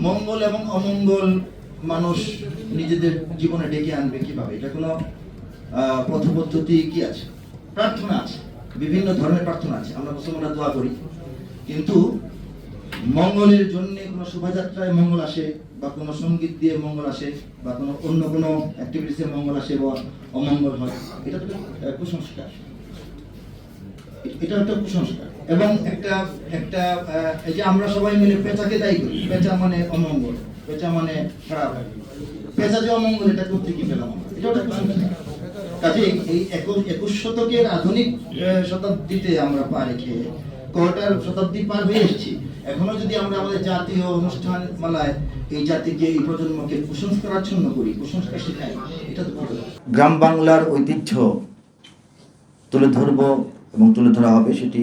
মঙ্গল এবং অমঙ্গল মানুষ নিজেদের জীবনে ডেকে আনবে কিভাবে? এটা কোনো পথ পদ্ধতি কি আছে? প্রার্থনা আছে, বিভিন্ন ধরনের প্রার্থনা আছে, আমরা মুসলমানরা দোয়া করি। কিন্তু মঙ্গলের জন্য কোনো শোভাযাত্রায় মঙ্গল আসে, বা কোনো সঙ্গীত দিয়ে মঙ্গল আসে, বা কোনো অন্য কোনো অ্যাক্টিভিটিসে মঙ্গল আসে বা অমঙ্গল হয়, এটা তো কুসংস্কার। এটা একটা কুসংস্কার। এবং একটা একটা এই যে আমরা সবাই মিলে পেঁচাকে দায়ী করি, পেঁচা মানে অমঙ্গল, পেঁচা মানে খারাপ, পেঁচা যে অমঙ্গল, এটা করতে কি পেলাম আমরা? এটা একটা কুসংস্কার। কাজে এই 21 শতকের আধুনিক শতাব্দীতে আমরা পা রেখে কয়টার শতাব্দী পার হয়ে এসেছি, এখনো যদি আমরা আমাদের জাতীয় অনুষ্ঠান মালায় এই জাতিকে, এই প্রজন্মকে কুসংস্কারাচ্ছন্ন করি, কুসংস্কার শেখাই, এটা তো গ্রাম বাংলার ঐতিহ্য তুলে ধরব এবং তুলে ধরা হবে, সেটি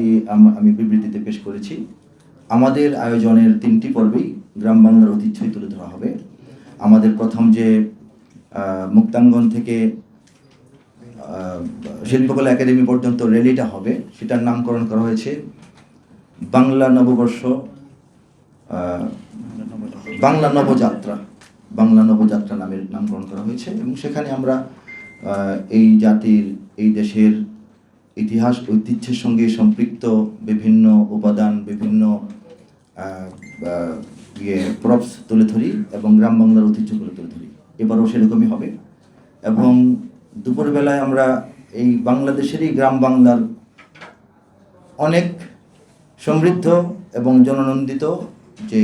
আমি বিবৃতিতে পেশ করেছি। আমাদের আয়োজনের 3টি পর্বেই গ্রাম বাংলার ঐতিহ্যই তুলে ধরা হবে। আমাদের প্রথম যে মুক্তাঙ্গন থেকে শিল্পকলা একাডেমি পর্যন্ত র্যালিটা হবে, সেটার নামকরণ করা হয়েছে বাংলা নববর্ষ, বাংলা নবযাত্রা, বাংলা নবযাত্রা নামের নামকরণ করা হয়েছে। এবং সেখানে আমরা এই জাতির, এই দেশের ইতিহাস ঐতিহ্যের সঙ্গে সম্পৃক্ত বিভিন্ন উপাদান, বিভিন্ন প্রপস তুলে ধরি এবং গ্রাম বাংলার ঐতিহ্যগুলো তুলে ধরি। এবারও সেরকমই হবে। এবং দুপুরবেলায় আমরা এই বাংলাদেশেরই গ্রাম বাংলার অনেক সমৃদ্ধ এবং জননন্দিত যে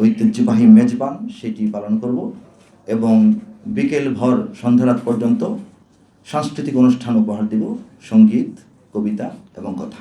ঐতিহ্যবাহী মেজবান, সেটি পালন করব। এবং বিকেল ভর সন্ধ্যারাত পর্যন্ত সাংস্কৃতিক অনুষ্ঠান উপহার দেব, সঙ্গীত, কবিতা এবং কথা।